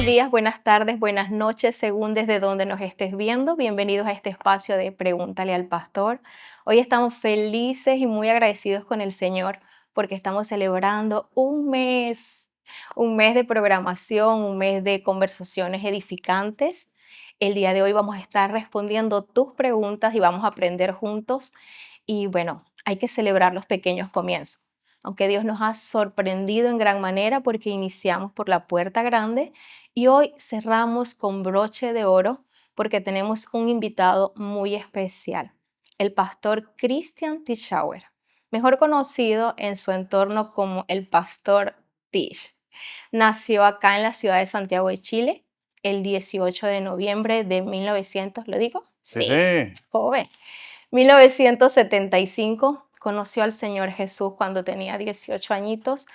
Días, buenas tardes, buenas noches, según desde donde nos estés viendo. Bienvenidos a este espacio de Pregúntale al Pastor. Hoy estamos felices y muy agradecidos con el Señor porque estamos celebrando un mes de programación, un mes de conversaciones edificantes. El día de hoy vamos a estar respondiendo tus preguntas y vamos a aprender juntos. Y bueno, hay que celebrar los pequeños comienzos. Aunque Dios nos ha sorprendido en gran manera porque iniciamos por la puerta grande y hoy cerramos con broche de oro porque tenemos un invitado muy especial, el pastor Christian Tischauer, mejor conocido en su entorno como el pastor Tisch. Nació acá en la ciudad de Santiago de Chile el 18 de noviembre de 1900, ¿lo digo? Sí, Sí, sí. joven. 1975 conoció al Señor Jesús cuando tenía 18 añitos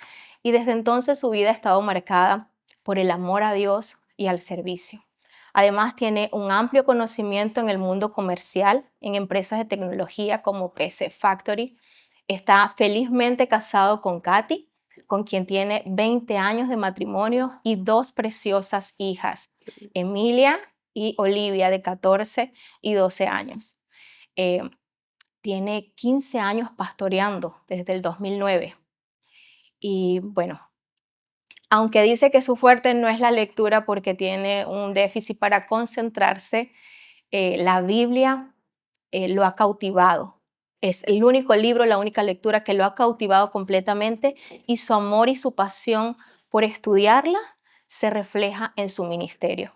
y desde entonces su vida ha estado marcada por el amor a Dios y al servicio. Además, tiene un amplio conocimiento en el mundo comercial, en empresas de tecnología como PC Factory. Está felizmente casado con Katy, con quien tiene 20 años de matrimonio y dos preciosas hijas, Emilia y Olivia, de 14 y 12 años. Eh, Tiene 15 años pastoreando desde el 2009. Y bueno, aunque dice que su fuerte no es la lectura porque tiene un déficit para concentrarse, la Biblia lo ha cautivado. Es el único libro, la única lectura que lo ha cautivado completamente y su amor y su pasión por estudiarla se refleja en su ministerio.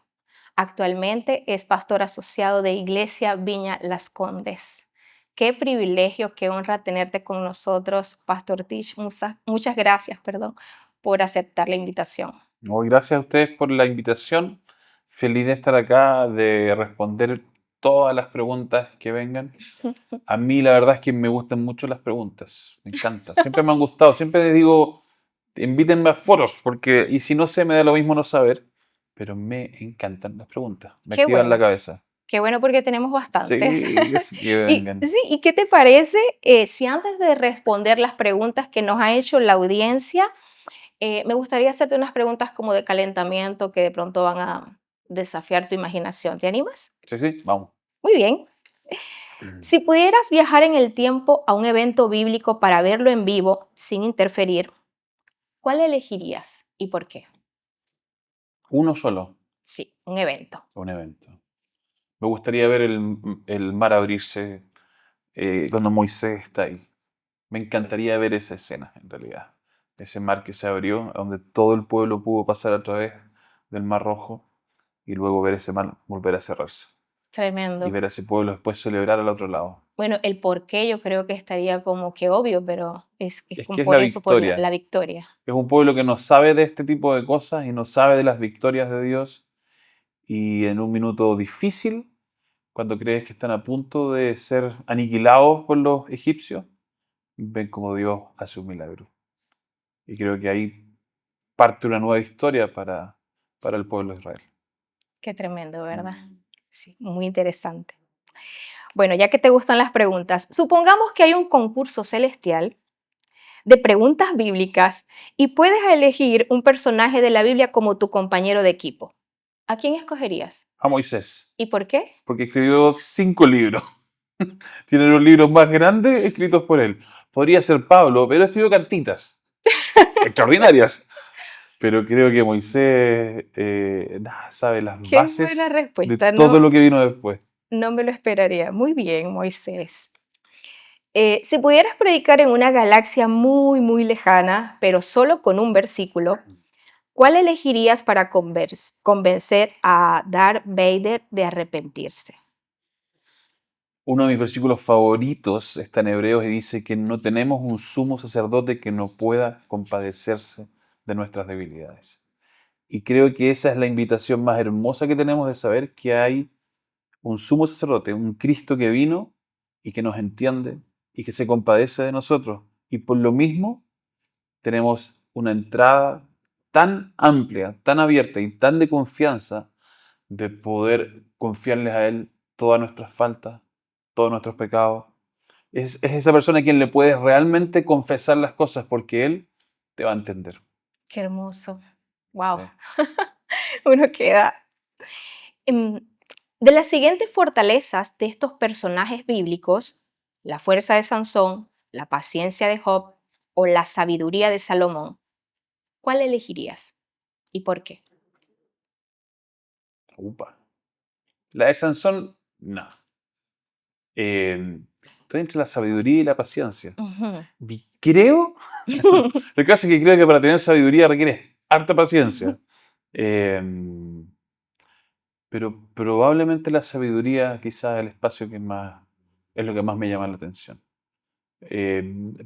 Actualmente es pastor asociado de Iglesia Viña Las Condes. Qué privilegio, qué honra tenerte con nosotros, Pastor Tish. Muchas gracias, perdón, por aceptar la invitación. Gracias a ustedes por la invitación. Feliz de estar acá, de responder todas las preguntas que vengan. A mí la verdad es que me gustan mucho las preguntas. Me encanta. Siempre me han gustado. Siempre les digo, invítenme a foros, porque y si no sé, me da lo mismo no saber. Pero me encantan las preguntas. Me Qué activan la bueno, cabeza. qué bueno porque tenemos bastantes. Sí, así que Y vengan. sí, ¿y qué te parece si antes de responder las preguntas que nos ha hecho la audiencia, me gustaría hacerte unas preguntas como de calentamiento que de pronto van a desafiar tu imaginación? ¿Te animas? Sí, sí, vamos. Muy bien. Si pudieras viajar en el tiempo a un evento bíblico para verlo en vivo sin interferir, ¿cuál elegirías y por qué? Uno solo, Sí, un evento. un evento. Me gustaría ver el mar abrirse cuando Moisés está ahí. Me encantaría ver esa escena, en realidad. Ese mar que se abrió, donde todo el pueblo pudo pasar a través del Mar Rojo y luego ver ese mar volver a cerrarse. Y Tremendo. ver a ese pueblo después celebrar al otro lado. Bueno, el por qué yo creo que estaría como que obvio, pero es Es como que es por la eso, por la, victoria. la victoria. Es un pueblo que no sabe de este tipo de cosas y no sabe de las victorias de Dios. Y en un minuto difícil, cuando crees que están a punto de ser aniquilados por los egipcios, ven como Dios hace un milagro. Y creo que ahí parte una nueva historia para el pueblo de Israel. Qué tremendo, ¿verdad? Mm. Sí, muy interesante. Bueno, ya que te gustan las preguntas, supongamos que hay un concurso celestial de preguntas bíblicas y puedes elegir un personaje de la Biblia como tu compañero de equipo. ¿A quién escogerías? A Moisés, ¿Y por qué? porque escribió 5 libros. Tiene los libros más grandes escritos por él. Podría ser Pablo, pero escribió cartitas extraordinarias. Pero creo que Moisés sabe las Qué buena bases de respuesta, todo lo que vino después. no me lo esperaría. Muy bien, Moisés. Si pudieras predicar en una galaxia muy, muy lejana, pero solo con un versículo, ¿cuál elegirías para convencer a Darth Vader de arrepentirse? Uno de mis versículos favoritos está en Hebreos y dice que no tenemos un sumo sacerdote que no pueda compadecerse de nuestras debilidades. Y creo que esa es la invitación más hermosa que tenemos de saber que hay un sumo sacerdote, un Cristo que vino y que nos entiende y que se compadece de nosotros. Y por lo mismo tenemos una entrada tan amplia, tan abierta y tan de confianza de poder confiarles a Él todas nuestras faltas, todos nuestros pecados. Es esa persona a quien le puedes realmente confesar las cosas porque Él te va a entender. Qué hermoso. Sí. Wow. Uno queda. Em, De las siguientes fortalezas de estos personajes bíblicos, la fuerza de Sansón, la paciencia de Job o la sabiduría de Salomón, ¿cuál elegirías y por qué? Upa. La de Sansón, no. Estoy entre la sabiduría y la paciencia. Ujú. Y creo, lo que pasa es que creo que para tener sabiduría requiere harta paciencia. Pero probablemente la sabiduría quizás es el espacio que más, es lo que más me llama la atención.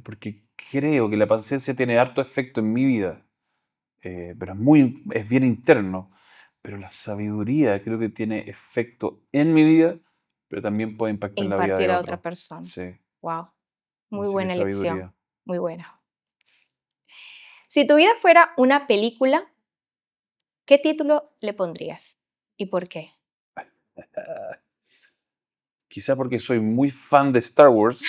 Porque creo que la paciencia tiene harto efecto en mi vida, pero es bien interno. Pero la sabiduría creo que tiene efecto en mi vida, pero también puede impactar en la vida de Impartir a otra otros. persona. Sí, Wow, muy así que buena elección, sabiduría. muy buena. Si tu vida fuera una película, ¿qué título le pondrías y por qué? Quizá porque soy muy fan de Star Wars.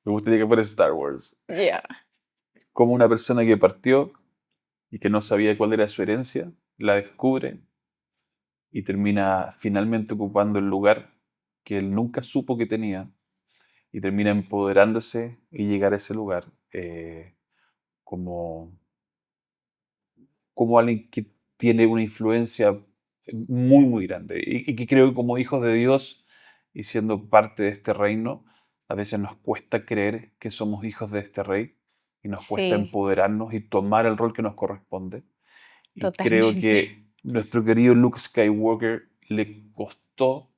Me gustaría que fuera Star Wars. Yeah. Como una persona que partió y que no sabía cuál era su herencia, la descubre y termina finalmente ocupando el lugar que él nunca supo que tenía y termina empoderándose y llegar a ese lugar como, como alguien que tiene una influencia muy, muy grande y que creo que como hijos de Dios y siendo parte de este reino, a veces nos cuesta creer que somos hijos de este rey y nos cuesta Sí, empoderarnos y tomar el rol que nos corresponde. Y creo totalmente. que nuestro querido Luke Skywalker le costó,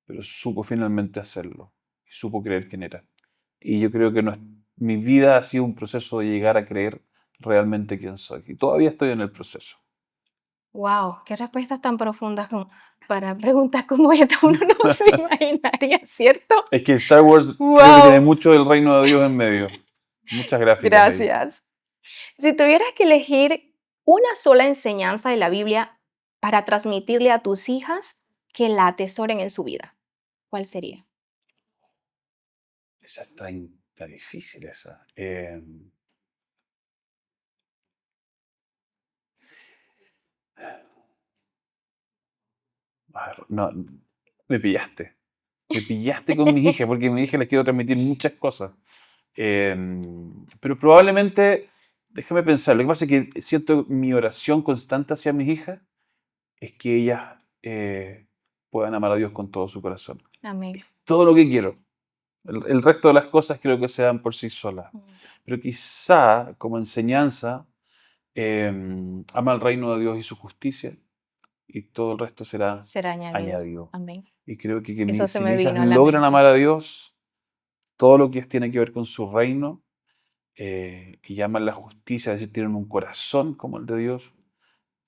pero supo finalmente hacerlo. Y supo creer quién era. Y yo creo que mi vida ha sido un proceso de llegar a creer realmente quién soy. Y todavía estoy en el proceso. Wow, qué respuestas tan profundas para preguntas como esta. Uno no se imaginaría, ¿cierto? Es que Star Wars creo que tiene Wow, mucho del reino de Dios en medio. Muchas gráficas ahí. gracias. Si tuvieras que elegir una sola enseñanza de la Biblia para transmitirle a tus hijas que la atesoren en su vida, ¿cuál sería? Esa está difícil esa. A ver, no, me pillaste. Me pillaste con mis hijas, porque a mis hijas les quiero transmitir muchas cosas. Pero probablemente, déjame pensar, lo que pasa es que siento mi oración constante hacia mis hijas es que ellas puedan amar a Dios con todo su corazón. Amén. Todo lo que quiero. El resto de las cosas creo que se dan por sí solas. Pero quizá como enseñanza, ama el reino de Dios y su justicia y todo el resto será Será añadido. añadido. Amén. Y creo que Eso se si me mis hijas vino a la logran mente. amar a Dios, todo lo que tiene que ver con su reino, y aman la justicia, es decir, tienen un corazón como el de Dios,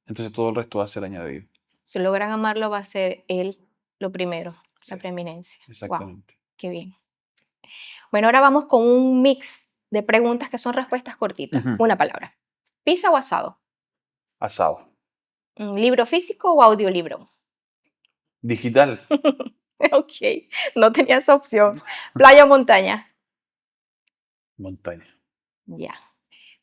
entonces todo el resto va a ser añadido. Si logran amarlo, va a ser Él lo primero, Sí, la preeminencia. Wow, exactamente. qué bien. Bueno, ahora vamos con un mix de preguntas que son respuestas cortitas. Ujú. Una palabra. ¿Pizza o asado? Asado. ¿Libro físico o audiolibro? Digital. Ok, no tenía esa opción. ¿Playa o montaña? Montaña. Ya.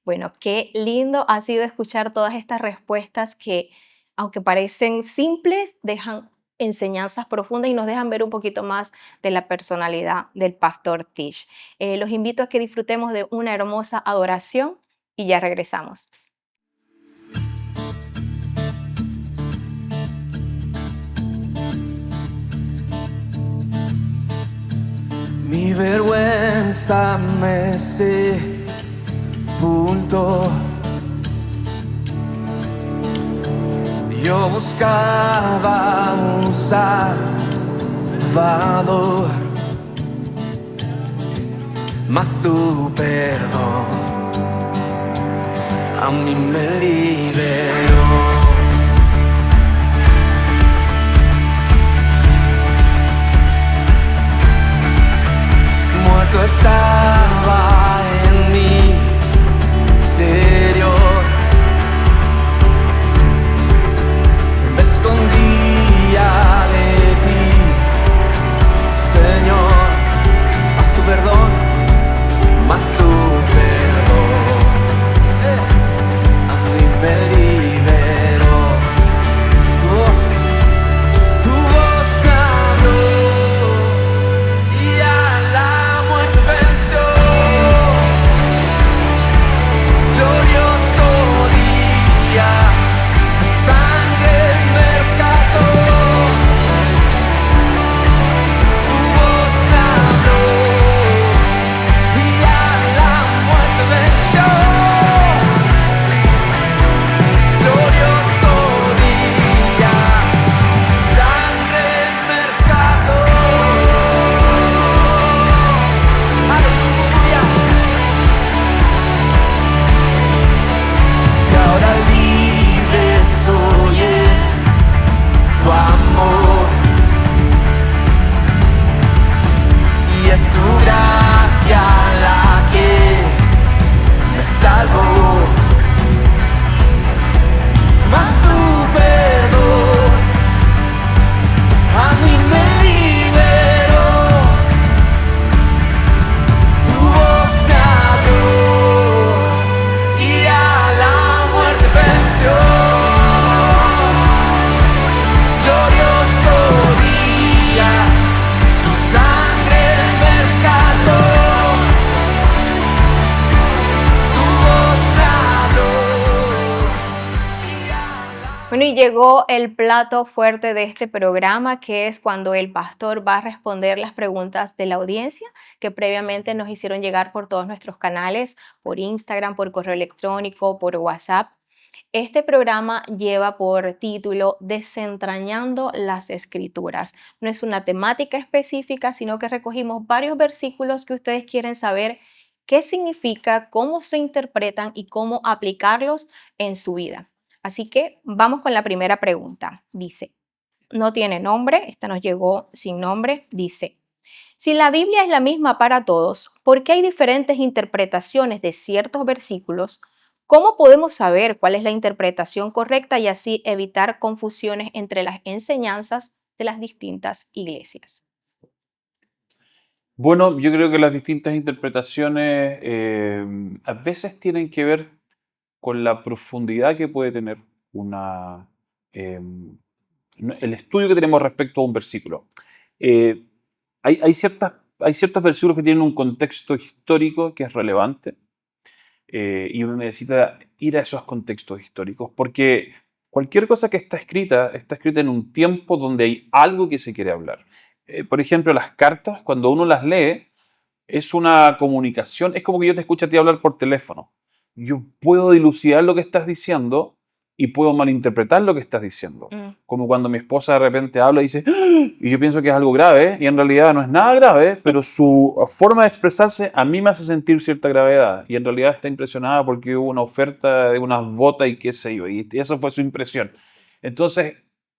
Bueno, qué lindo ha sido escuchar todas estas respuestas que, aunque parecen simples, dejan enseñanzas profundas y nos dejan ver un poquito más de la personalidad del pastor Tish. Los invito a que disfrutemos de una hermosa adoración y ya regresamos. Mi vergüenza me sepultó. Yo buscaba un Salvador, mas tu perdón a mí me liberó. Muerto estaba en mi interior, me escondía de ti, Señor, mas tu perdón a mí me liberó. Bueno, y llegó el plato fuerte de este programa, que es cuando el pastor va a responder las preguntas de la audiencia que previamente nos hicieron llegar por todos nuestros canales, por Instagram, por correo electrónico, por WhatsApp. Este programa lleva por título Desentrañando las Escrituras. No es una temática específica, sino que recogimos varios versículos que ustedes quieren saber qué significa, cómo se interpretan y cómo aplicarlos en su vida. Así que vamos con la primera pregunta. Dice, no tiene nombre, esta nos llegó sin nombre. Dice, si la Biblia es la misma para todos, ¿por qué hay diferentes interpretaciones de ciertos versículos? ¿Cómo podemos saber cuál es la interpretación correcta y así evitar confusiones entre las enseñanzas de las distintas iglesias? Bueno, yo creo que las distintas interpretaciones a veces tienen que ver con la profundidad que puede tener una, eh, el estudio que tenemos respecto a un versículo. Eh, hay ciertos versículos que tienen un contexto histórico que es relevante y uno necesita ir a esos contextos históricos porque cualquier cosa que está escrita en un tiempo donde hay algo que se quiere hablar. Por ejemplo, las cartas, cuando uno las lee, es una comunicación, es como que yo te escucho a ti hablar por teléfono. Yo puedo dilucidar lo que estás diciendo y puedo malinterpretar lo que estás diciendo. Mm, Como cuando mi esposa de repente habla y dice, "Ah", y yo pienso que es algo grave, y en realidad no es nada grave, pero su forma de expresarse a mí me hace sentir cierta gravedad. Y en realidad está impresionada porque hubo una oferta de unas botas y qué sé yo, y eso fue su impresión. Entonces,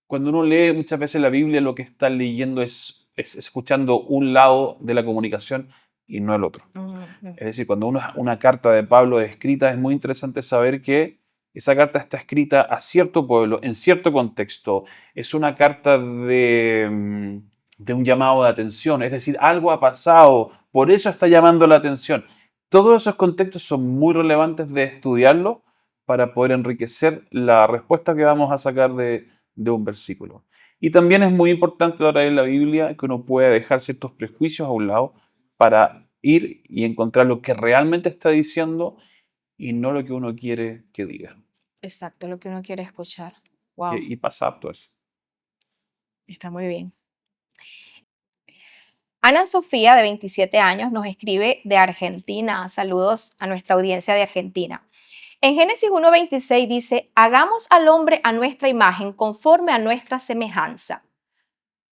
cuando uno lee muchas veces la Biblia, lo que está leyendo es escuchando un lado de la comunicación y no el otro. mm, Es decir, cuando una carta de Pablo es escrita, es muy interesante saber que esa carta está escrita a cierto pueblo, en cierto contexto. Es una carta de un llamado de atención, es decir, algo ha pasado, por eso está llamando la atención. Todos esos contextos son muy relevantes de estudiarlo para poder enriquecer la respuesta que vamos a sacar de un versículo. Y también es muy importante ahora en la Biblia que uno pueda dejar ciertos prejuicios a un lado para ir y encontrar lo que realmente está diciendo y no lo que uno quiere que diga. exacto, lo que uno quiere escuchar. Wow, Y pasa apto eso. está muy bien. Ana Sofía, de 27 años, nos escribe de Argentina. Saludos a nuestra audiencia de Argentina. En Génesis 1:26 dice, hagamos al hombre a nuestra imagen conforme a nuestra semejanza.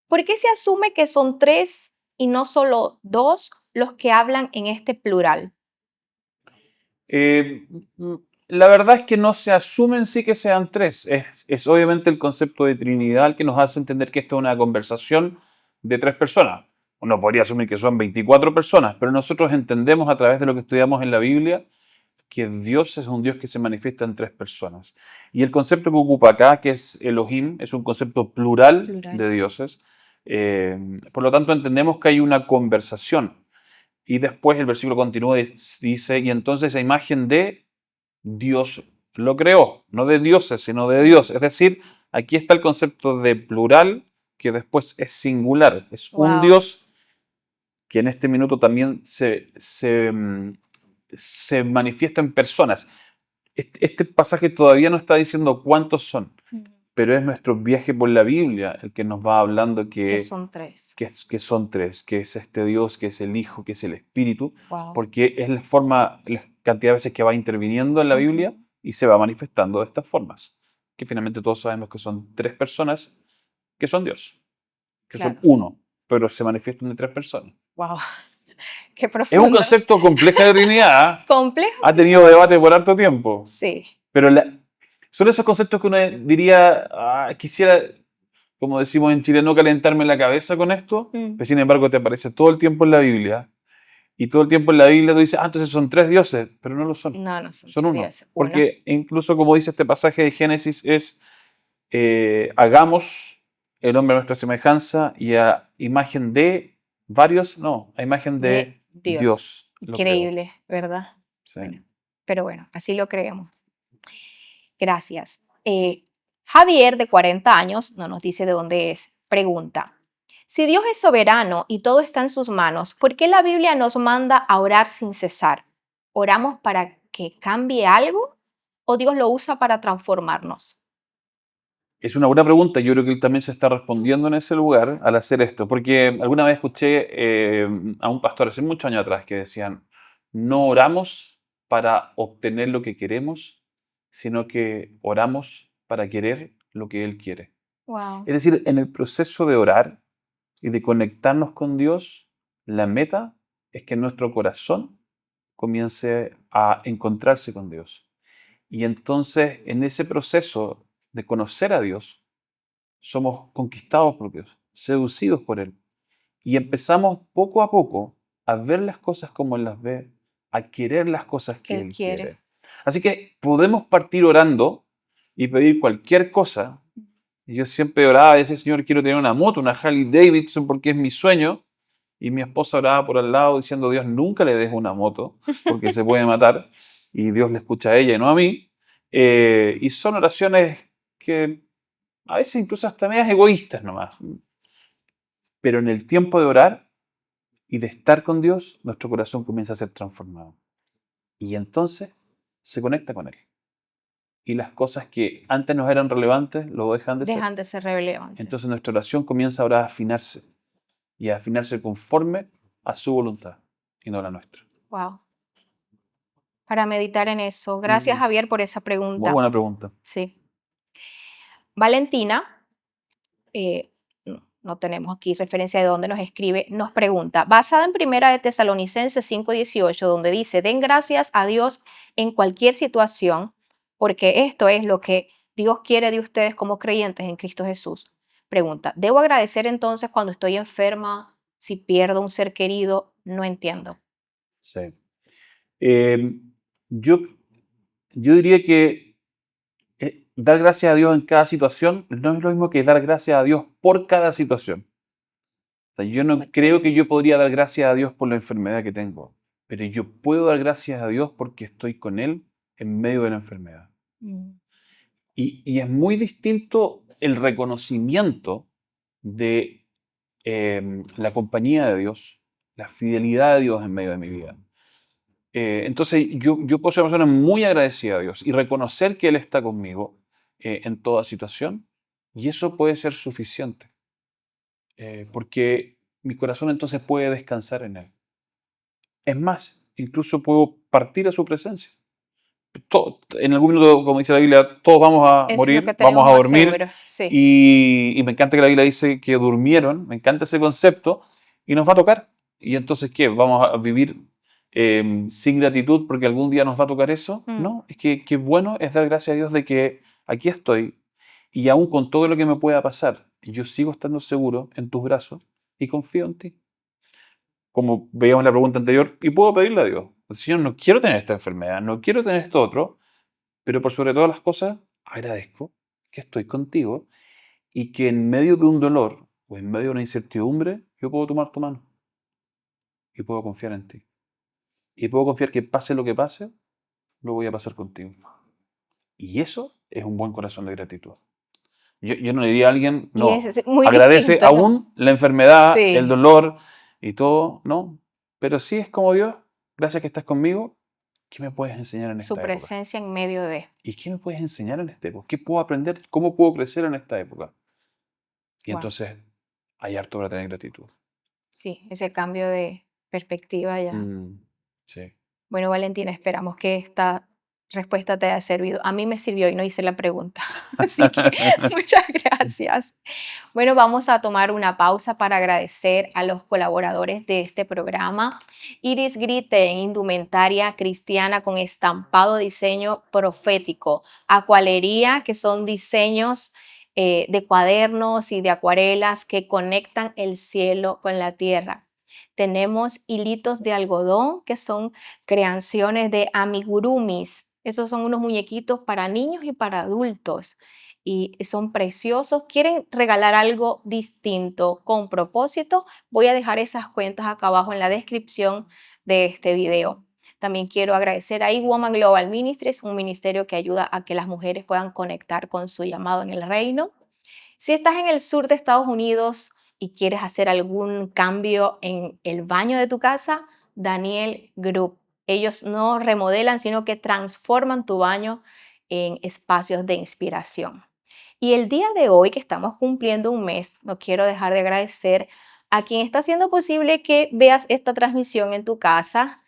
¿Por qué se asume que son tres y no solo dos los que hablan en este plural? Eh, mm, la verdad es que no se asume en sí que sean tres. Es obviamente el concepto de Trinidad el que nos hace entender que esta es una conversación de tres personas. Uno podría asumir que son 24 personas, pero nosotros entendemos a través de lo que estudiamos en la Biblia que Dios es un Dios que se manifiesta en tres personas. Y el concepto que ocupa acá, que es Elohim, es un concepto plural Plural. de dioses. Por lo tanto, entendemos que hay una conversación. Y después el versículo continúa y dice, y entonces esa imagen de Dios lo creó, no de dioses, sino de Dios. Es decir, aquí está el concepto de plural, que después es singular. Es un Wow. Dios que en este minuto también se manifiesta en personas. Este pasaje todavía no está diciendo cuántos son, pero es nuestro viaje por la Biblia el que nos va hablando Que son tres. que son tres, que es este Dios, que es el Hijo, que es el Espíritu, Wow. porque es la forma, la cantidad de veces que va interviniendo en la Biblia y se va manifestando de estas formas, que finalmente todos sabemos que son tres personas que son Dios, que son Claro. uno, pero se manifiestan de tres personas. Wow. Qué Es un profundo. concepto complejo de Trinidad, ¿eh? ¿Complejo? Ha tenido debate por harto tiempo, Sí. pero son esos conceptos que uno diría, "Ah, quisiera, como decimos en Chile, no calentarme la cabeza con esto", Mm. pero sin embargo te aparece todo el tiempo en la Biblia, y todo el tiempo en la Biblia tú dices, ah, entonces son tres dioses, pero no lo son, No, no son son tres uno. dioses. Uno. Porque incluso como dice este pasaje de Génesis es, hagamos el hombre a nuestra semejanza y a imagen de varios, no, a imagen De de Dios. Dios. lo creó. Increíble, ¿verdad? Sí. Bueno, pero bueno, así lo creemos. Gracias. Javier, de 40 años, no nos dice de dónde es, pregunta, si Dios es soberano y todo está en sus manos, ¿por qué la Biblia nos manda a orar sin cesar? ¿Oramos para que cambie algo o Dios lo usa para transformarnos? Es una buena pregunta. Yo creo que él también se está respondiendo en ese lugar al hacer esto. Porque alguna vez escuché a un pastor hace muchos años atrás que decían, no oramos para obtener lo que queremos, sino que oramos para querer lo que Él quiere. Wow. Es decir, en el proceso de orar y de conectarnos con Dios, la meta es que nuestro corazón comience a encontrarse con Dios. Y entonces, en ese proceso de conocer a Dios, somos conquistados por Dios, seducidos por Él. Y empezamos poco a poco a ver las cosas como Él las ve, a querer las cosas Que que Él Él quiere. quiere. Así que podemos partir orando y pedir cualquier cosa. Y yo siempre oraba y decía, Señor, quiero tener una moto, una Harley Davidson, porque es mi sueño. Y mi esposa oraba por al lado diciendo, Dios, nunca le des una moto, porque se puede matar. Y Dios le escucha a ella y no a mí. Y son oraciones que a veces incluso hasta medias egoístas nomás. Pero en el tiempo de orar y de estar con Dios, nuestro corazón comienza a ser transformado. Y entonces se conecta con Él. Y las cosas que antes nos eran relevantes lo dejan de ser. Dejan de ser relevantes. Entonces nuestra oración comienza ahora a afinarse. Y a afinarse conforme a su voluntad y no la nuestra. Wow. Para meditar en eso. Gracias, Javier, por esa Muy pregunta. buena pregunta. Sí. Valentina, no tenemos aquí referencia de dónde nos escribe, nos pregunta, basada en Primera de Tesalonicenses 5:18, donde dice, den gracias a Dios en cualquier situación, porque esto es lo que Dios quiere de ustedes como creyentes en Cristo Jesús. Pregunta, ¿debo agradecer entonces cuando estoy enferma, si pierdo un ser querido? No entiendo. Sí. Yo diría que dar gracias a Dios en cada situación no es lo mismo que dar gracias a Dios por cada situación. O sea, yo no creo que yo podría dar gracias a Dios por la enfermedad que tengo, pero yo puedo dar gracias a Dios porque estoy con Él en medio de la enfermedad. Mm. Y es muy distinto el reconocimiento de la compañía de Dios, la fidelidad de Dios en medio de mi vida. Entonces yo puedo ser una persona muy agradecida a Dios y reconocer que Él está conmigo en toda situación, y eso puede ser suficiente, porque mi corazón entonces puede descansar en Él. Es más, incluso puedo partir a su presencia. En algún minuto, como dice la Biblia, todos vamos a Eso es lo morir, que tenemos vamos a más dormir, seguro. Sí. y me encanta que la Biblia dice que durmieron, me encanta ese concepto, y nos va a tocar. Y entonces, ¿qué? ¿Vamos a vivir sin gratitud porque algún día nos va a tocar eso? Mm. No, es que qué bueno es dar gracias a Dios de que aquí estoy, y aún con todo lo que me pueda pasar, yo sigo estando seguro en tus brazos y confío en ti. Como veíamos en la pregunta anterior, y puedo pedirle a Dios, Señor, no quiero tener esta enfermedad, no quiero tener esto otro, pero por sobre todas las cosas, agradezco que estoy contigo y que en medio de un dolor o en medio de una incertidumbre, yo puedo tomar tu mano y puedo confiar en ti. Y puedo confiar que pase lo que pase, lo voy a pasar contigo. Y eso es un buen corazón de gratitud. Yo no le diría a alguien, Y no, es muy agradece distinto, ¿no? aún la enfermedad, Sí. el dolor y todo, no. Pero sí es como Dios, gracias que estás conmigo, ¿qué me puedes enseñar en Su esta época? presencia en medio de. ¿Y qué me puedes enseñar en esta época? ¿Qué puedo aprender? ¿Cómo puedo crecer en esta época? Y Wow. entonces hay harto para tener gratitud. Sí, ese cambio de perspectiva ya. Sí. Bueno, Valentina, esperamos que esta respuesta te haya servido. A mí me sirvió y no hice la pregunta. Así que muchas gracias. Bueno, vamos a tomar una pausa para agradecer a los colaboradores de este programa. Iris Grite, indumentaria cristiana con estampado diseño profético. Acualería, que son diseños de cuadernos y de acuarelas que conectan el cielo con la tierra. Tenemos hilitos de algodón, que son creaciones de amigurumis. Esos son unos muñequitos para niños y para adultos. Y son preciosos. ¿Quieren regalar algo distinto con propósito? Voy a dejar esas cuentas acá abajo en la descripción de este video. También quiero agradecer a eWoman Global Ministries, un ministerio que ayuda a que las mujeres puedan conectar con su llamado en el reino. Si estás en el sur de Estados Unidos y quieres hacer algún cambio en el baño de tu casa, Daniel Group. Ellos no remodelan, sino que transforman tu baño en espacios de inspiración. Y el día de hoy, que estamos cumpliendo un mes, no quiero dejar de agradecer a quien está haciendo posible que veas esta transmisión en tu casa,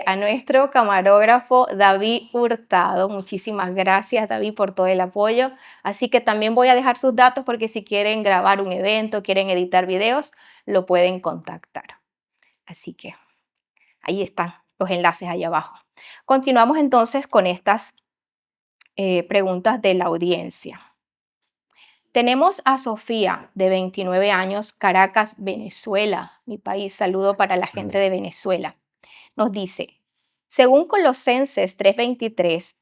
a nuestro camarógrafo David Hurtado. Muchísimas gracias, David, por todo el apoyo. Así que también voy a dejar sus datos porque si quieren grabar un evento, quieren editar videos, lo pueden contactar. Así que ahí están los enlaces ahí abajo. Continuamos entonces con estas preguntas de la audiencia. Tenemos a Sofía, de 29 años, Caracas, Venezuela, mi país. Saludo para la gente de Venezuela. Nos dice, según Colosenses 3:23,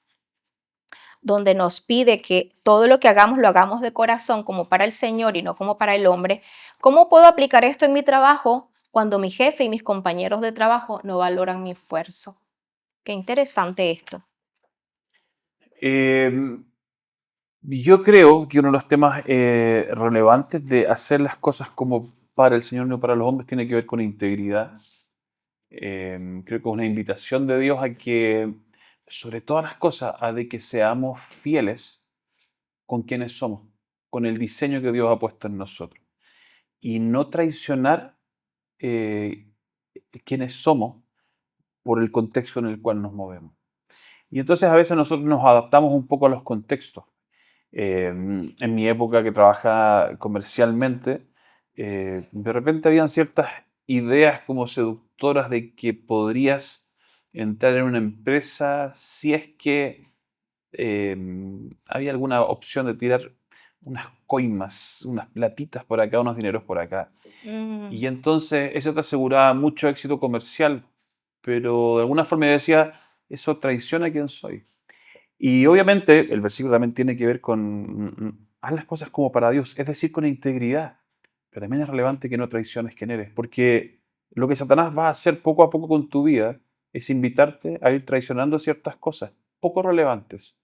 donde nos pide que todo lo que hagamos lo hagamos de corazón como para el Señor y no como para el hombre, ¿cómo puedo aplicar esto en mi trabajo cuando mi jefe y mis compañeros de trabajo no valoran mi esfuerzo? Qué interesante esto. Yo creo que uno de los temas relevantes de hacer las cosas como para el Señor, no para los hombres, tiene que ver con integridad. Creo que es una invitación de Dios a que, sobre todas las cosas, a de que seamos fieles con quienes somos, con el diseño que Dios ha puesto en nosotros. Y no traicionar eh, quienes somos por el contexto en el cual nos movemos. Y entonces a veces nosotros nos adaptamos un poco a los contextos. En mi época que trabajaba comercialmente, de repente habían ciertas ideas como seductoras de que podrías entrar en una empresa si es que había alguna opción de tirar unas coimas, unas platitas por acá, unos dineros por acá. Y entonces eso te aseguraba mucho éxito comercial, pero de alguna forma yo decía, eso traiciona a quién soy. Y obviamente el versículo también tiene que ver con haz las cosas como para Dios, es decir, con integridad. Pero también es relevante que no traiciones quién eres, porque lo que Satanás va a hacer poco a poco con tu vida es invitarte a ir traicionando ciertas cosas poco relevantes,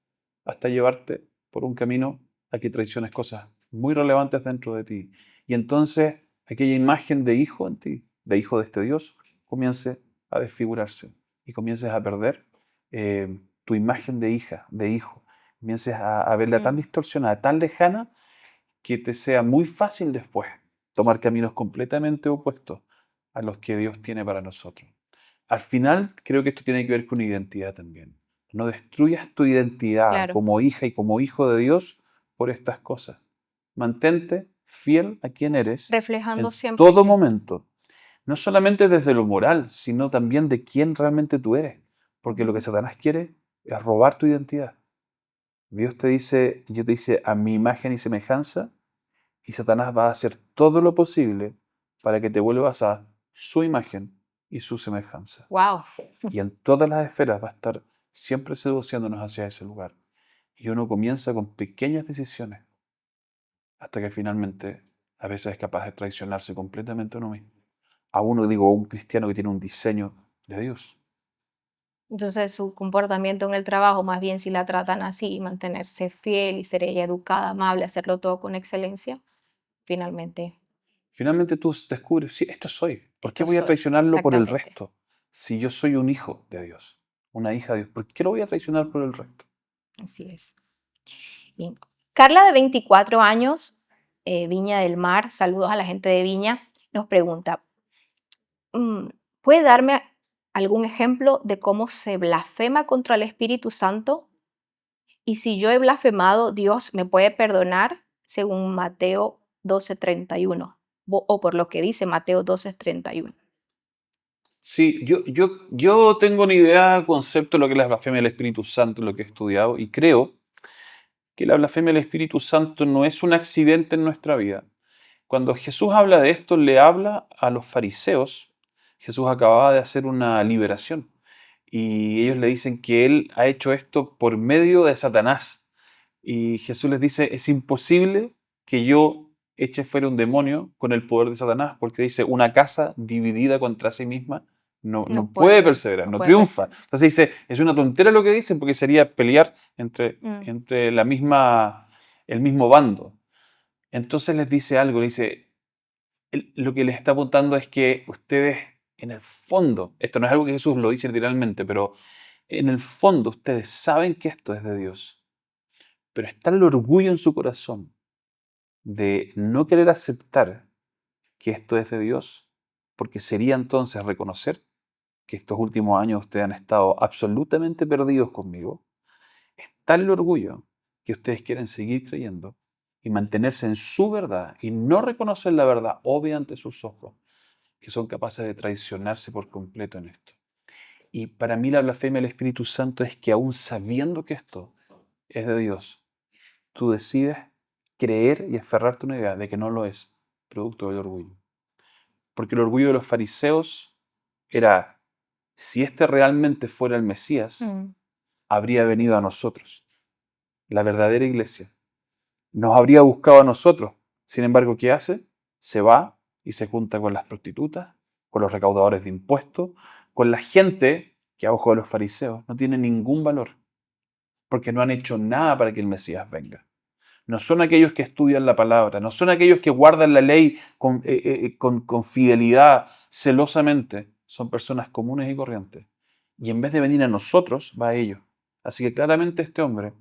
hasta llevarte por un camino a que traiciones cosas muy relevantes dentro de ti. Y entonces aquella imagen de hijo en ti, de hijo de este Dios, comience a desfigurarse y comiences a perder tu imagen de hija, de hijo. Comiences a verla tan distorsionada, tan lejana, que te sea muy fácil después tomar caminos completamente opuestos a los que Dios tiene para nosotros. Al final, creo que esto tiene que ver con identidad también. No destruyas tu identidad Claro, como hija y como hijo de Dios por estas cosas. Mantente fiel a quien eres reflejando en siempre todo a Él. momento. No solamente desde lo moral, sino también de quién realmente tú eres. Porque lo que Satanás quiere es robar tu identidad. Dios te dice, yo te hice a mi imagen y semejanza, y Satanás va a hacer todo lo posible para que te vuelvas a su imagen y su semejanza. Wow. Y en todas las esferas va a estar siempre seduciéndonos hacia ese lugar. Y uno comienza con pequeñas decisiones hasta que finalmente a veces es capaz de traicionarse completamente a uno mismo. A uno, digo, a un cristiano que tiene un diseño de Dios. Entonces su comportamiento en el trabajo, más bien si la tratan así, mantenerse fiel y ser ella educada, amable, hacerlo todo con excelencia, finalmente Finalmente tú descubres, sí, esto soy. ¿Por qué esto voy a soy. traicionarlo por el Exactamente. resto? Si yo soy un hijo de Dios, una hija de Dios, ¿por qué lo voy a traicionar por el resto? Así es. Bien. Carla, de 24 años, Viña del Mar, saludos a la gente de Viña, nos pregunta, ¿puede darme algún ejemplo de cómo se blasfema contra el Espíritu Santo? Y si yo he blasfemado, Dios me puede perdonar, según Mateo 12:31, o por lo que dice Mateo 12:31. Sí, yo tengo una idea, concepto de lo que es la blasfemia del Espíritu Santo, lo que he estudiado, y creo que la blasfemia del Espíritu Santo no es un accidente en nuestra vida. Cuando Jesús habla de esto, le habla a los fariseos. Jesús acababa de hacer una liberación y ellos le dicen que él ha hecho esto por medio de Satanás. Y Jesús les dice, es imposible que yo eche fuera un demonio con el poder de Satanás, porque dice, una casa dividida contra sí misma no No puede puede, perseverar, no no puede triunfa. perseverar. Entonces dice, es una tontera lo que dicen, porque sería pelear Mm, entre el mismo bando. Entonces les dice algo, le dice, lo que les está apuntando es que ustedes, en el fondo, esto no es algo que Jesús lo dice literalmente, pero en el fondo ustedes saben que esto es de Dios, pero está el orgullo en su corazón de no querer aceptar que esto es de Dios, porque sería entonces reconocer que estos últimos años ustedes han estado absolutamente perdidos conmigo. Está el orgullo que ustedes quieren seguir creyendo y mantenerse en su verdad y no reconocer la verdad obvia ante sus ojos, que son capaces de traicionarse por completo en esto. Y para mí la blasfemia del Espíritu Santo es que aún sabiendo que esto es de Dios, tú decides creer y aferrarte a una idea de que no lo es, producto del orgullo. Porque el orgullo de los fariseos era, si este realmente fuera el Mesías, Mm. habría venido a nosotros, la verdadera iglesia. Nos habría buscado a nosotros. Sin embargo, ¿qué hace? Se va y se junta con las prostitutas, con los recaudadores de impuestos, con la gente que a ojo de los fariseos no tiene ningún valor, porque no han hecho nada para que el Mesías venga. No son aquellos que estudian la palabra, no son aquellos que guardan la ley con fidelidad, celosamente. Son personas comunes y corrientes. Y en vez de venir a nosotros, va a ellos. Así que claramente este hombre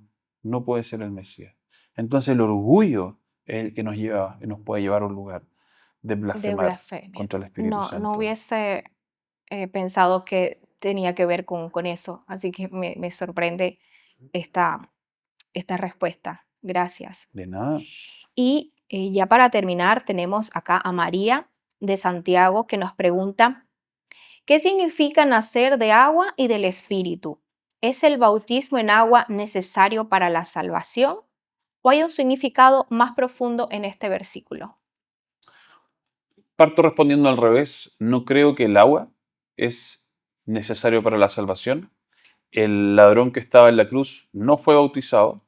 no puede ser el Mesías. Entonces el orgullo es el que nos puede llevar a un lugar de De blasfemar blasfemia. contra el Espíritu No Santo. hubiese pensado que tenía que ver con eso, así que me sorprende esta, esta respuesta. Gracias. De nada. Y ya para terminar, tenemos acá a María de Santiago que nos pregunta, ¿qué significa nacer de agua y del Espíritu? ¿Es el bautismo en agua necesario para la salvación? ¿O hay un significado más profundo en este versículo? Parto respondiendo al revés. No creo que el agua es necesario para la salvación. El ladrón que estaba en la cruz no fue bautizado.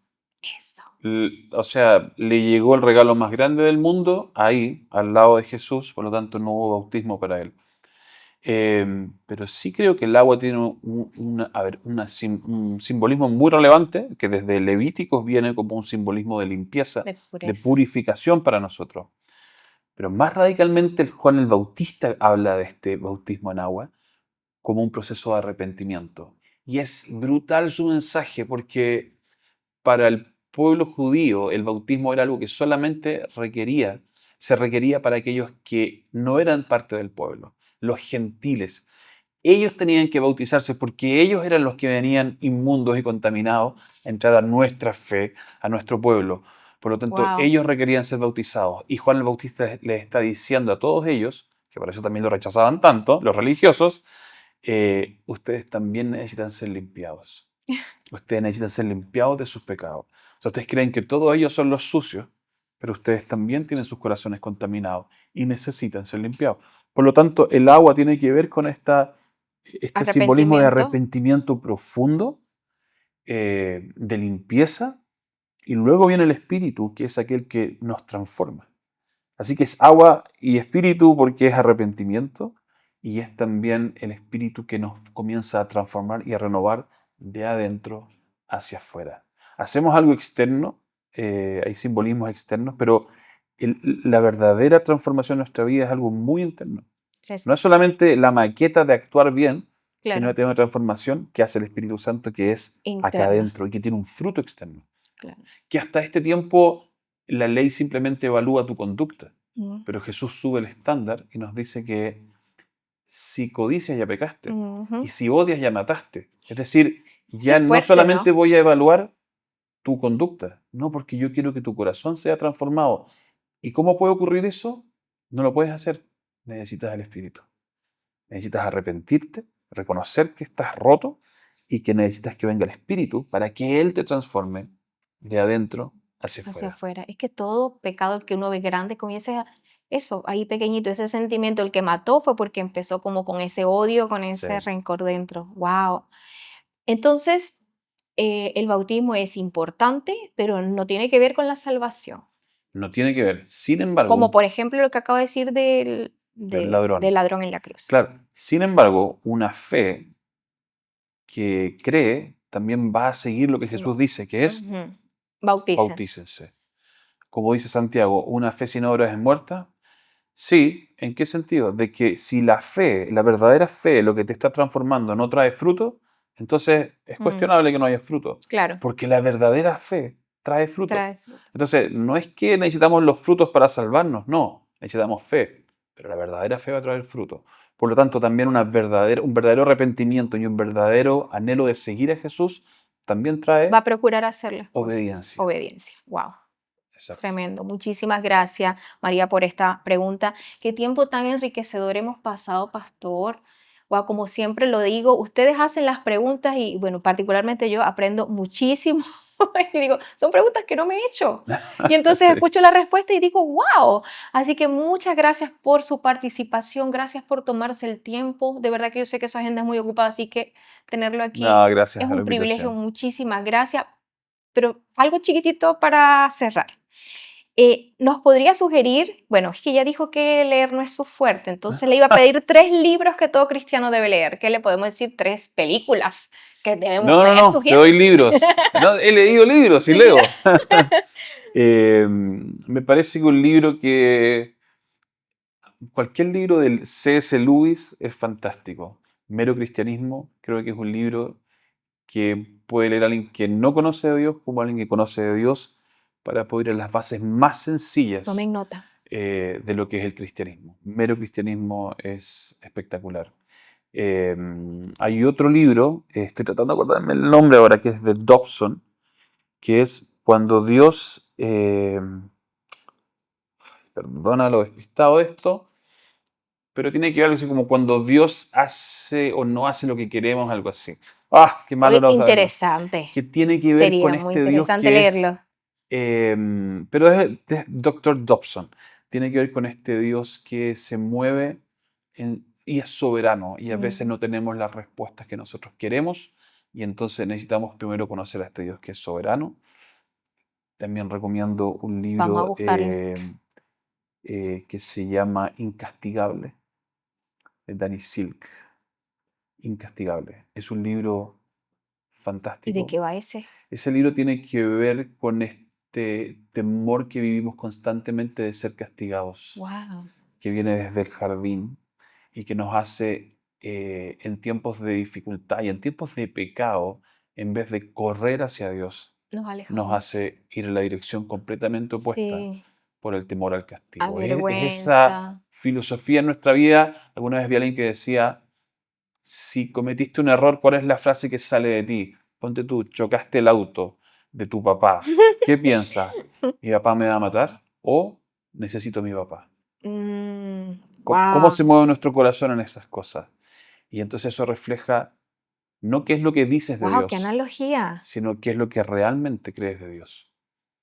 Eso. O sea, le llegó el regalo más grande del mundo ahí, al lado de Jesús, por lo tanto no hubo bautismo para él. Pero sí creo que el agua tiene un simbolismo muy relevante, que desde Levíticos viene como un simbolismo de limpieza, De de pureza. purificación para nosotros. Pero más radicalmente Juan el Bautista habla de este bautismo en agua como un proceso de arrepentimiento. Y es brutal su mensaje porque para el pueblo judío el bautismo era algo que solamente se requería para aquellos que no eran parte del pueblo, los gentiles. Ellos tenían que bautizarse porque ellos eran los que venían inmundos y contaminados a entrar a nuestra fe, a nuestro pueblo. Por lo tanto, Wow. ellos requerían ser bautizados. Y Juan el Bautista les está diciendo a todos ellos, que por eso también lo rechazaban tanto, los religiosos, ustedes también necesitan ser limpiados. Ustedes necesitan ser limpiados de sus pecados. O sea, ustedes creen que todos ellos son los sucios, pero ustedes también tienen sus corazones contaminados y necesitan ser limpiados. Por lo tanto, el agua tiene que ver con este simbolismo de arrepentimiento profundo, de limpieza, y luego viene el Espíritu, que es aquel que nos transforma. Así que es agua y espíritu porque es arrepentimiento y es también el Espíritu que nos comienza a transformar y a renovar de adentro hacia afuera. Hacemos algo externo, hay simbolismos externos, pero la verdadera transformación de nuestra vida es algo muy interno. No es solamente la maqueta de actuar bien, Claro. sino que tiene una transformación que hace el Espíritu Santo que es acá Interna. adentro y que tiene un fruto externo. Claro. Que hasta este tiempo la ley simplemente evalúa tu conducta, Mm. pero Jesús sube el estándar y nos dice que si codicias ya pecaste Ujú. y si odias ya mataste. Es decir, ya Sí, no fuerte, solamente ¿no? voy a evaluar tu conducta, no, porque yo quiero que tu corazón sea transformado. ¿Y cómo puede ocurrir eso? No lo puedes hacer. Necesitas el Espíritu. Necesitas arrepentirte, reconocer que estás roto y que necesitas que venga el Espíritu para que Él te transforme de adentro hacia Hacia afuera. afuera. Es que todo pecado que uno ve grande comienza eso, ahí pequeñito, ese sentimiento, el que mató fue porque empezó como con ese odio, con ese Sí. rencor dentro. Wow. Entonces, el bautismo es importante, pero no tiene que ver con la salvación. No tiene que ver. Sin embargo, Como por ejemplo lo que acabo de decir del ladrón. del ladrón en la cruz. Claro, sin embargo, una fe que cree también va a seguir lo que Jesús dice, que es Ujú. Bautícense. bautícense. Como dice Santiago, ¿una fe sin obras es muerta? Sí, ¿en qué sentido? De que si la fe, la verdadera fe, lo que te está transformando no trae fruto, entonces es Mm. cuestionable que no haya fruto. Claro. Porque la verdadera fe trae fruto. Trae fruto. Entonces, no es que necesitamos los frutos para salvarnos, no, necesitamos fe, pero la verdadera fe va a traer fruto. Por lo tanto, también un verdadero arrepentimiento y un verdadero anhelo de seguir a Jesús también trae Va a procurar hacer las cosas. obediencia. Obediencia. Wow. Exacto. Tremendo. Muchísimas gracias, María, por esta pregunta. Qué tiempo tan enriquecedor hemos pasado, pastor. Wow, como siempre lo digo, ustedes hacen las preguntas y, bueno, particularmente yo aprendo muchísimo. Y digo, son preguntas que no me he hecho. Y entonces Sí. escucho la respuesta y digo, wow. Así que muchas gracias por su participación, gracias por tomarse el tiempo. De verdad que yo sé que su agenda es muy ocupada, así que tenerlo aquí No, gracias es a la un privilegio. invitación. Muchísimas gracias. Pero algo chiquitito para cerrar. ¿Nos podría sugerir? Bueno, es que ya dijo que leer no es su fuerte, entonces le iba a pedir 3 libros que todo cristiano debe leer. ¿Qué le podemos decir? 3 películas que debemos No, ver. te doy libros. No, he leído libros y leo. Me parece que un libro cualquier libro del C.S. Lewis es fantástico. Mero Cristianismo, creo que es un libro que puede leer alguien que no conoce a Dios como alguien que conoce a Dios para poder ir a las bases más sencillas Tomen nota. de lo que es el cristianismo. Mero Cristianismo es espectacular. Hay otro libro, estoy tratando de acordarme el nombre ahora, que es de Dobson, que es cuando Dios, perdona lo despistado de esto, pero tiene que ver algo así como cuando Dios hace o no hace lo que queremos, algo así. ¡Ah, qué malo no saberlo! Interesante. Que tiene que ver Sería con muy este Dios interesante que es, leerlo. pero es de Dr. Dobson. Tiene que ver con este Dios que se mueve y es soberano y a veces no tenemos las respuestas que nosotros queremos y entonces necesitamos primero conocer a este Dios que es soberano. También recomiendo un Vamos a libro buscarlo. que se llama Incastigable, de Danny Silk. Incastigable. Es un libro ¿Y de fantástico. qué va ese? Ese libro tiene que ver con este temor que vivimos constantemente de ser castigados, Wow. que viene desde el jardín y que nos hace en tiempos de dificultad y en tiempos de pecado, en vez de correr hacia Dios, Nos alejamos. nos hace ir en la dirección completamente opuesta Sí. por el temor al castigo. Es esa Vergüenza. filosofía en nuestra vida. Alguna vez vi a alguien que decía, si cometiste un error, ¿cuál es la frase que sale de ti? Ponte tú, chocaste el auto de tu papá. ¿Qué piensas? ¿Mi papá me va a matar? ¿O necesito a mi papá? ¿Cómo Wow. se mueve nuestro corazón en esas cosas? Y entonces eso refleja no qué es lo que dices de Wow, qué Dios, analogía. sino qué es lo que realmente crees de Dios.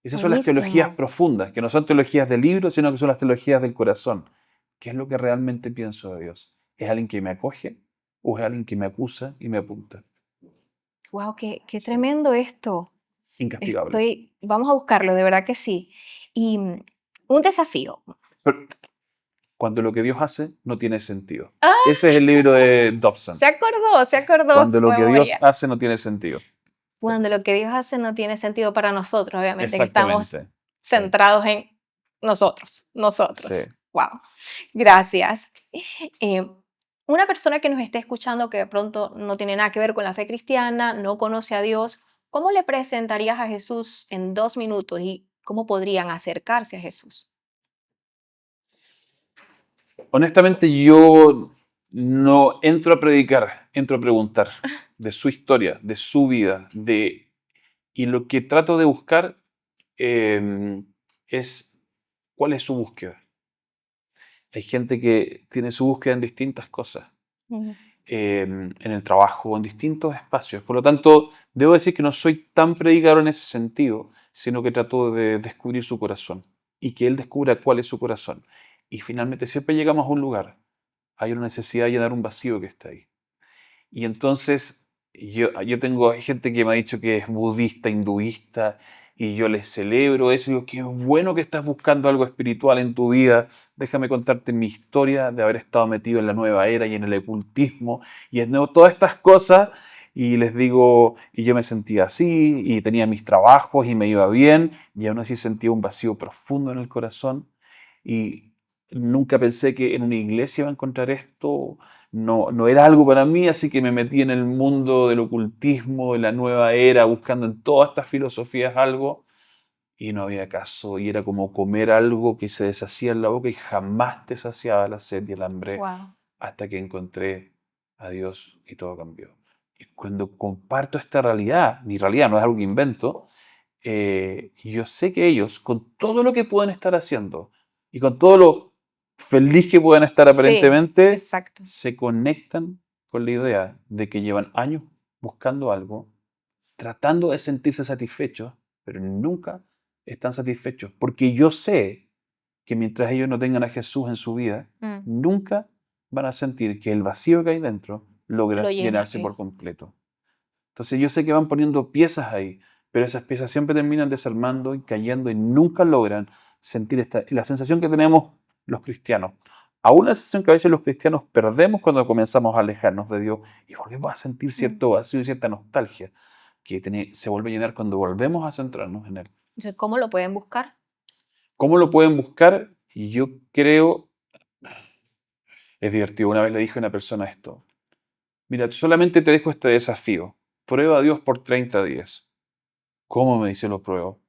Esas son las Buenísimo. teologías profundas, que no son teologías de libros, sino que son las teologías del corazón. ¿Qué es lo que realmente pienso de Dios? ¿Es alguien que me acoge o es alguien que me acusa y me apunta? Wow, qué Sí. tremendo esto. Incastigable. Vamos a buscarlo, de verdad que sí. Y un desafío. Pero cuando lo que Dios hace no tiene sentido. ¡Ah! Ese es el libro de Dobson. Se acordó Cuando su lo que Dios memoria. hace no tiene sentido. Cuando lo que Dios hace no tiene sentido para nosotros, obviamente, que estamos Exactamente. centrados en nosotros. Sí. Wow. Gracias. Una persona que nos esté escuchando que de pronto no tiene nada que ver con la fe cristiana, no conoce a Dios, ¿cómo le presentarías a Jesús en 2 minutos y cómo podrían acercarse a Jesús? Honestamente, yo no entro a predicar, entro a preguntar de su historia, de su vida, y lo que trato de buscar es cuál es su búsqueda. Hay gente que tiene su búsqueda en distintas cosas, en el trabajo, en distintos espacios. Por lo tanto, debo decir que no soy tan predicador en ese sentido, sino que trato de descubrir su corazón y que él descubra cuál es su corazón. Y finalmente siempre llegamos a un lugar. Hay una necesidad de llenar un vacío que está ahí. Y entonces hay gente que me ha dicho que es budista, hinduista, y yo les celebro eso. Y digo, qué bueno que estás buscando algo espiritual en tu vida. Déjame contarte mi historia de haber estado metido en la nueva era y en el ocultismo y en todas estas cosas. Y les digo, y yo me sentía así, y tenía mis trabajos y me iba bien, y aún así sentía un vacío profundo en el corazón. Y nunca pensé que en una iglesia iba a encontrar esto. No era algo para mí, así que me metí en el mundo del ocultismo, de la nueva era, buscando en todas estas filosofías algo. y no había caso, y era como comer algo que se deshacía en la boca y jamás te saciaba la sed y el hambre Wow. hasta que encontré a Dios y todo cambió. Y cuando comparto esta realidad, mi realidad no es algo que invento, yo sé que ellos, con todo lo que pueden estar haciendo y con todo lo feliz que pueden estar Sí, aparentemente, exacto. se conectan con la idea de que llevan años buscando algo, tratando de sentirse satisfechos, pero nunca están satisfechos. Porque yo sé que mientras ellos no tengan a Jesús en su vida, Mm, nunca van a sentir que el vacío que hay dentro lo logra llena, llenarse sí. por completo. Entonces yo sé que van poniendo piezas ahí, pero esas piezas siempre terminan desarmando y cayendo y nunca logran sentir la sensación que tenemos los cristianos. Aún la sensación que a veces los cristianos perdemos cuando comenzamos a alejarnos de Dios y volvemos a sentir Mm. cierto vacío y cierta nostalgia que se vuelve a llenar cuando volvemos a centrarnos en Él. Entonces, ¿cómo lo pueden buscar? ¿Cómo lo pueden buscar? Y yo creo, es divertido, una vez le dije a una persona esto, mira, solamente te dejo este desafío, prueba a Dios por 30 días. ¿Cómo me dice lo pruebo?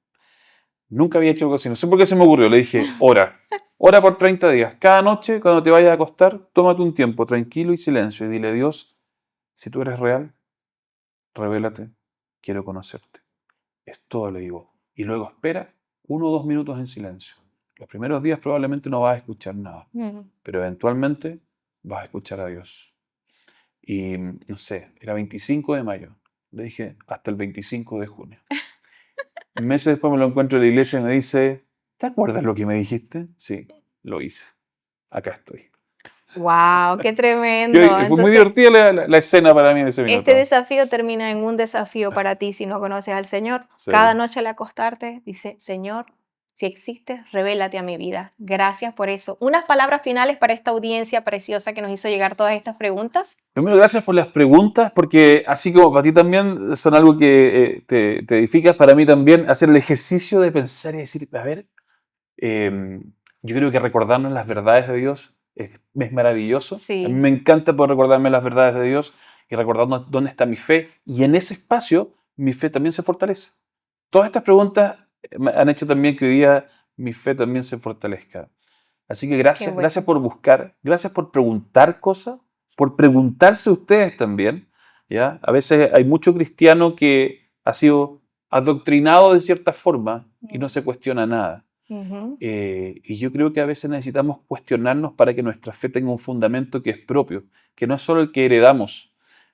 Nunca había hecho algo así, no sé por qué se me ocurrió. Le dije, ora, ora por 30 días. Cada noche, cuando te vayas a acostar, tómate un tiempo tranquilo y silencio y dile, Dios, si tú eres real, revélate, quiero conocerte. Es todo, le digo. Y luego espera 1 o 2 minutos en silencio. Los primeros días probablemente no vas a escuchar nada, Mm. pero eventualmente vas a escuchar a Dios. Y no sé, era 25 de mayo. Le dije, hasta el 25 de junio. Meses después me lo encuentro en la iglesia y me dice, ¿te acuerdas lo que me dijiste? Sí, lo hice. Acá estoy. Wow, qué tremendo. Fue muy Entonces, divertida la escena para mí en ese este minuto. desafío termina en un desafío para ti si no conoces al Señor. Sí. Cada noche al acostarte, dice, Señor, si existes, revélate a mi vida. Gracias por eso. Unas palabras finales para esta audiencia preciosa que nos hizo llegar todas estas preguntas. Primero, gracias por las preguntas, porque así como para ti también son algo que te edificas, para mí también hacer el ejercicio de pensar y decir, a ver, yo creo que recordarnos las verdades de Dios es maravilloso. A mí Sí, me encanta poder recordarme las verdades de Dios y recordarnos dónde está mi fe. Y en ese espacio, mi fe también se fortalece. Todas estas preguntas me han hecho también que hoy día mi fe también se fortalezca. Así que qué gracias, gracias bueno. por buscar, gracias por preguntar cosas, por preguntarse ustedes también. ¿Ya? A veces hay mucho cristiano que ha sido adoctrinado de cierta forma y no se cuestiona nada. Ujú. Y yo creo que a veces necesitamos cuestionarnos para que nuestra fe tenga un fundamento que es propio, que no es solo el que heredamos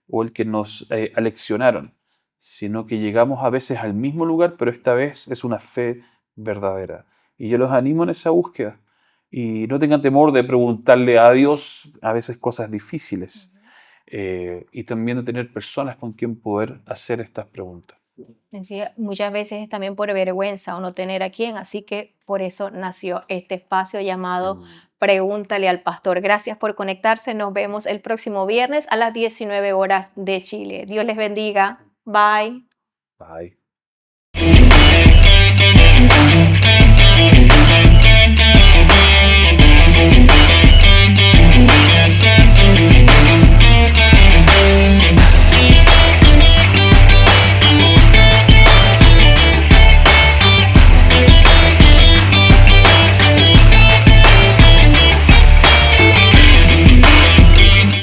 o el que nos aleccionaron, sino que llegamos a veces al mismo lugar, pero esta vez es una fe verdadera. Y yo los animo en esa búsqueda. Y no tengan temor de preguntarle a Dios a veces cosas difíciles. Y también de tener personas con quien poder hacer estas preguntas. Decía, muchas veces es también por vergüenza o no tener a quién, así que por eso nació este espacio llamado Pregúntale al Pastor. Gracias por conectarse. Nos vemos el próximo viernes a las 19 horas de Chile. Dios les bendiga. Bye. Bye.